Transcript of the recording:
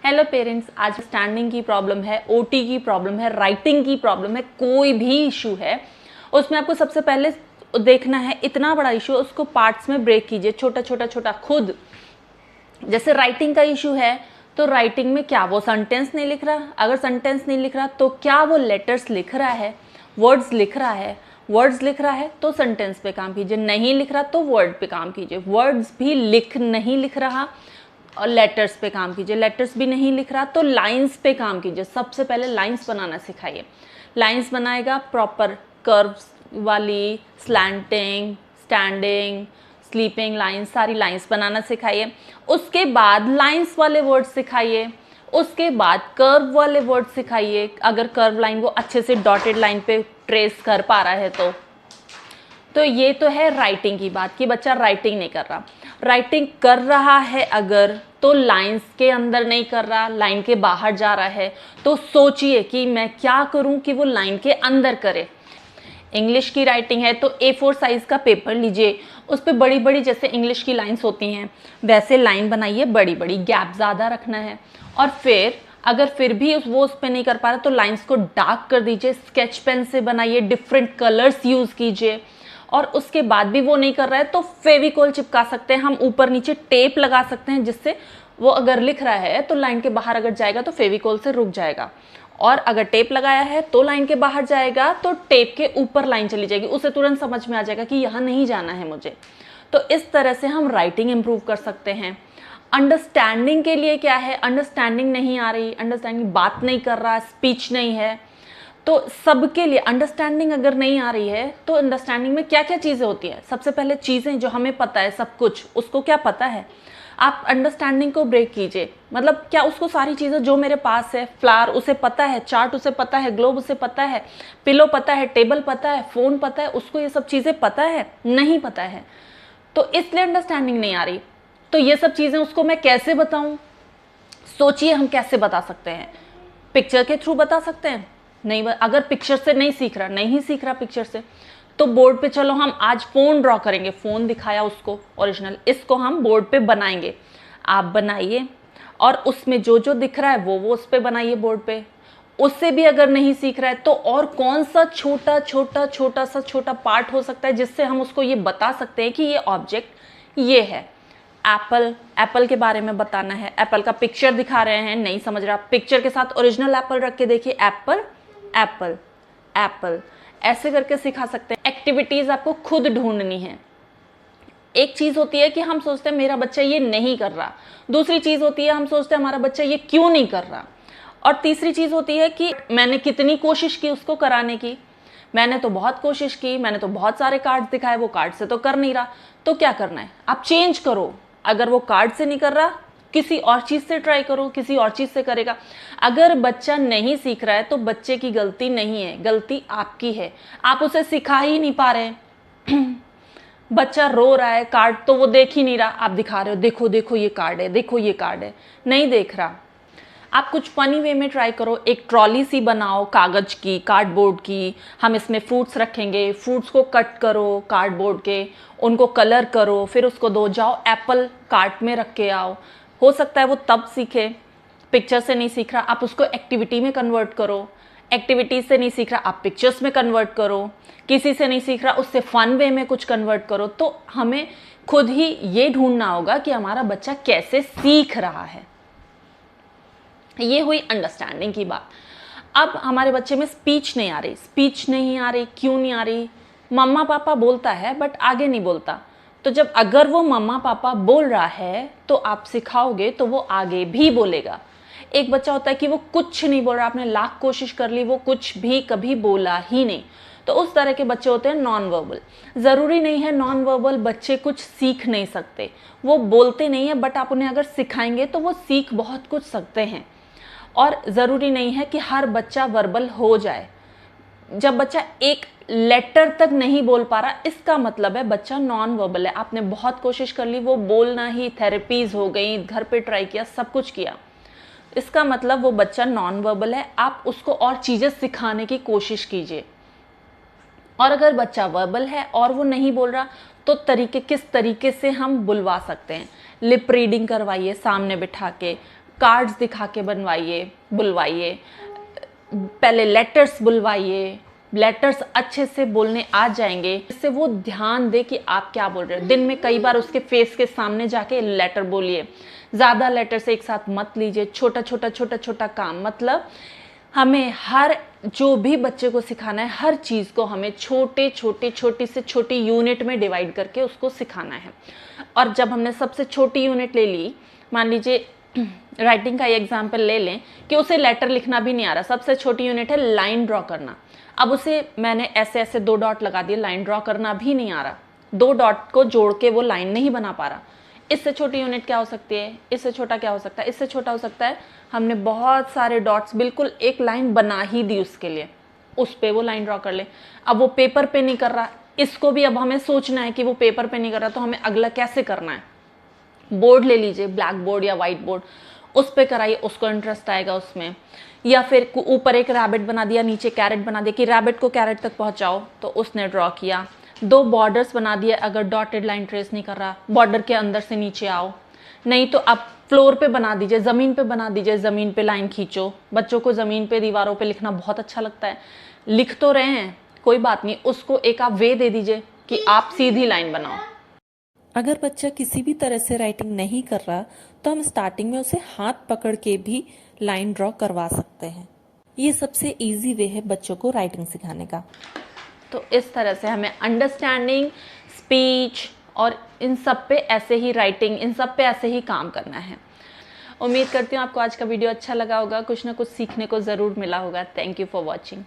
Hello parents, आज standing की problem है, ओटी की प्रॉब्लम है, राइटिंग की प्रॉब्लम है, कोई भी इशू है उसमें आपको सबसे पहले देखना है। इतना बड़ा इशू है उसको पार्ट्स में ब्रेक कीजिए, छोटा छोटा छोटा खुद। जैसे राइटिंग का इशू है तो राइटिंग में क्या वो सेंटेंस नहीं लिख रहा, अगर सेंटेंस नहीं लिख रहा तो क्या वो लेटर्स लिख रहा है, वर्ड्स लिख रहा है। वर्ड्स लिख रहा है तो सेंटेंस पे काम कीजिए, नहीं लिख रहा तो वर्ड पे काम कीजिए। वर्ड्स भी नहीं लिख रहा और लेटर्स पे काम कीजिए, लेटर्स भी नहीं लिख रहा तो लाइंस पे काम कीजिए। सबसे पहले लाइंस बनाना सिखाइए। लाइंस बनाएगा प्रॉपर कर्व्स वाली, स्लैंटिंग, स्टैंडिंग, स्लीपिंग लाइंस, सारी लाइंस बनाना सिखाइए। उसके बाद लाइंस वाले वर्ड सिखाइए, उसके बाद कर्व वाले वर्ड सिखाइए। अगर कर्व लाइन वो अच्छे से डॉटेड लाइन पे ट्रेस कर पा रहा है तो ये तो है राइटिंग की बात कि बच्चा राइटिंग नहीं कर रहा। राइटिंग कर रहा है अगर तो लाइंस के अंदर नहीं कर रहा, लाइन के बाहर जा रहा है, तो सोचिए कि मैं क्या करूं कि वो लाइन के अंदर करे। इंग्लिश की राइटिंग है तो A4 साइज का पेपर लीजिए, उस पर बड़ी बड़ी जैसे इंग्लिश की लाइंस होती हैं वैसे लाइन बनाइए, बड़ी बड़ी, गैप ज़्यादा रखना है। और फिर अगर फिर भी वो उस पर नहीं कर पा रहा तो लाइंस को डार्क कर दीजिए, स्केच पेन से बनाइए, डिफरेंट कलर्स यूज़ कीजिए। और उसके बाद भी वो नहीं कर रहा है तो फेविकॉल चिपका सकते हैं हम, ऊपर नीचे टेप लगा सकते हैं, जिससे वो अगर लिख रहा है तो लाइन के बाहर अगर जाएगा तो फेविकॉल से रुक जाएगा, और अगर टेप लगाया है तो लाइन के बाहर जाएगा तो टेप के ऊपर लाइन चली जाएगी, उसे तुरंत समझ में आ जाएगा कि यहाँ नहीं जाना है मुझे। तो इस तरह से हम राइटिंग इम्प्रूव कर सकते हैं। अंडरस्टैंडिंग के लिए क्या है, अंडरस्टैंडिंग नहीं आ रही, अंडरस्टैंडिंग बात नहीं कर रहा, स्पीच नहीं है, तो सबके लिए अंडरस्टैंडिंग अगर नहीं आ रही है तो अंडरस्टैंडिंग में क्या क्या चीज़ें होती है। सबसे पहले चीज़ें जो हमें पता है सब कुछ, उसको क्या पता है, आप अंडरस्टैंडिंग को ब्रेक कीजिए। मतलब क्या उसको सारी चीज़ें जो मेरे पास है, फ्लावर उसे पता है, चार्ट उसे पता है, ग्लोब उसे पता है, पिलो पता है, टेबल पता है, फ़ोन पता है, उसको ये सब चीज़ें पता है? नहीं पता है, तो इसलिए अंडरस्टैंडिंग नहीं आ रही। तो ये सब चीज़ें उसको मैं कैसे बताऊँ? सोचिए हम कैसे बता सकते हैं। पिक्चर के थ्रू बता सकते हैं, नहीं। अगर पिक्चर से नहीं सीख रहा पिक्चर से, तो बोर्ड पे चलो हम आज फ़ोन ड्रॉ करेंगे, फ़ोन दिखाया उसको ओरिजिनल, इसको हम बोर्ड पे बनाएंगे। आप बनाइए और उसमें जो जो दिख रहा है वो उस पर बनाइए बोर्ड पे। उससे भी अगर नहीं सीख रहा है तो और कौन सा छोटा पार्ट हो सकता है जिससे हम उसको ये बता सकते हैं कि ये ऑब्जेक्ट ये है। एप्पल के बारे में बताना है, एप्पल का पिक्चर दिखा रहे हैं, नहीं समझ रहा, पिक्चर के साथ ओरिजिनल एप्पल रख के देखिए, एप्पल एप्पल एप्पल, ऐसे करके सिखा सकते हैं। एक्टिविटीज़ आपको खुद ढूंढनी है। एक चीज़ होती है कि हम सोचते हैं मेरा बच्चा ये नहीं कर रहा, दूसरी चीज़ होती है हम सोचते हैं हमारा बच्चा ये क्यों नहीं कर रहा, और तीसरी चीज़ होती है कि मैंने कितनी कोशिश की उसको कराने की, मैंने तो बहुत कोशिश की, मैंने तो बहुत सारे कार्ड्स दिखाए, वो कार्ड से तो कर नहीं रहा। तो क्या करना है, आप चेंज करो। अगर वो कार्ड से नहीं कर रहा, किसी और चीज़ से ट्राई करो, किसी और चीज़ से करेगा। अगर बच्चा नहीं सीख रहा है तो बच्चे की गलती नहीं है, गलती आपकी है, आप उसे सिखा ही नहीं पा रहे। बच्चा रो रहा है, कार्ड तो वो देख ही नहीं रहा, आप दिखा रहे हो देखो देखो ये कार्ड है, देखो ये कार्ड है, नहीं देख रहा। आप कुछ फनी वे में ट्राई करो, एक ट्रॉली सी बनाओ कागज़ की, कार्डबोर्ड की, हम इसमें फ्रूट्स रखेंगे, फ्रूट्स को कट करो कार्डबोर्ड के, उनको कलर करो, फिर उसको दो जाओ एप्पल कार्ट में रख के आओ। हो सकता है वो तब सीखे, पिक्चर से नहीं सीख रहा, आप उसको एक्टिविटी में कन्वर्ट करो, एक्टिविटी से नहीं सीख रहा आप पिक्चर्स में कन्वर्ट करो, किसी से नहीं सीख रहा उससे फन वे में कुछ कन्वर्ट करो। तो हमें खुद ही ये ढूंढना होगा कि हमारा बच्चा कैसे सीख रहा है। ये हुई अंडरस्टैंडिंग की बात। अब हमारे बच्चे में स्पीच नहीं आ रही, क्यों नहीं आ रही? मम्मा पापा बोलता है बट आगे नहीं बोलता। तो जब अगर वो मम्मा पापा बोल रहा है तो आप सिखाओगे तो वो आगे भी बोलेगा। एक बच्चा होता है कि वो कुछ नहीं बोल रहा, आपने लाख कोशिश कर ली, वो कुछ भी कभी बोला ही नहीं, तो उस तरह के बच्चे होते हैं नॉन वर्बल। ज़रूरी नहीं है नॉन वर्बल बच्चे कुछ सीख नहीं सकते, वो बोलते नहीं है, बट आप उन्हें अगर सिखाएंगे तो वो सीख बहुत कुछ सकते हैं। और ज़रूरी नहीं है कि हर बच्चा वर्बल हो जाए। जब बच्चा एक लेटर तक नहीं बोल पा रहा, इसका मतलब है बच्चा नॉन वर्बल है। आपने बहुत कोशिश कर ली, वो बोलना ही, थेरेपीज़ हो गई, घर पे ट्राई किया, सब कुछ किया, इसका मतलब वो बच्चा नॉन वर्बल है। आप उसको और चीज़ें सिखाने की कोशिश कीजिए। और अगर बच्चा वर्बल है और वो नहीं बोल रहा तो किस तरीके से हम बुलवा सकते हैं? लिप रीडिंग करवाइए सामने बिठा के, कार्ड्स दिखा के बुलवाइए, पहले लेटर्स बुलवाइए, लेटर्स अच्छे से बोलने आ जाएंगे, इससे वो ध्यान दे कि आप क्या बोल रहे हो। दिन में कई बार उसके फेस के सामने जाके लेटर बोलिए, ज़्यादा लेटर से एक साथ मत लीजिए, छोटा छोटा काम। मतलब हमें हर जो भी बच्चे को सिखाना है, हर चीज़ को हमें छोटी से छोटी यूनिट में डिवाइड करके उसको सिखाना है। और जब हमने सबसे छोटी यूनिट ले ली, मान लीजिए राइटिंग का एग्जाम्पल ले लें कि उसे लेटर लिखना भी नहीं आ रहा, सबसे छोटी यूनिट है लाइन ड्रॉ करना। अब उसे मैंने ऐसे 2 डॉट लगा दिए, लाइन ड्रॉ करना भी नहीं आ रहा, 2 डॉट को जोड़ के वो लाइन नहीं बना पा रहा। इससे छोटी यूनिट क्या हो सकती है, इससे छोटा क्या हो सकता है, इससे छोटा हो सकता है हमने बहुत सारे डॉट्स, बिल्कुल एक लाइन बना ही दी उसके लिए, उस पे वो लाइन ड्रॉ कर ले। अब वो पेपर पे नहीं कर रहा, इसको भी अब हमें सोचना है कि वो पेपर पे नहीं कर रहा, तो हमें अगला कैसे करना है। बोर्ड ले लीजिए, ब्लैक बोर्ड या वाइट बोर्ड, उस पे कराइए, उसको इंटरेस्ट आएगा उसमें। या फिर ऊपर एक रैबिट बना दिया, नीचे कैरेट बना दिया कि रैबिट को कैरेट तक पहुंचाओ, तो उसने ड्रॉ किया। 2 बॉर्डर्स बना दिए, अगर डॉटेड लाइन ट्रेस नहीं कर रहा, बॉर्डर के अंदर से नीचे आओ। नहीं तो आप फ्लोर पे बना दीजिए, ज़मीन पे बना दीजिए, ज़मीन पे लाइन खींचो। बच्चों को ज़मीन पे, दीवारों पे लिखना बहुत अच्छा लगता है, लिख तो रहे हैं, कोई बात नहीं, उसको एक आप वे दे दीजिए कि आप सीधी लाइन बनाओ। अगर बच्चा किसी भी तरह से राइटिंग नहीं कर रहा, तो हम स्टार्टिंग में उसे हाथ पकड़ के भी लाइन ड्रॉ करवा सकते हैं। ये सबसे इजी वे है बच्चों को राइटिंग सिखाने का। तो इस तरह से हमें अंडरस्टैंडिंग, स्पीच और इन सब पे ऐसे ही, राइटिंग, इन सब पे ऐसे ही काम करना है। उम्मीद करती हूँ आपको आज का वीडियो अच्छा लगा होगा, कुछ ना कुछ सीखने को ज़रूर मिला होगा। Thank you for watching.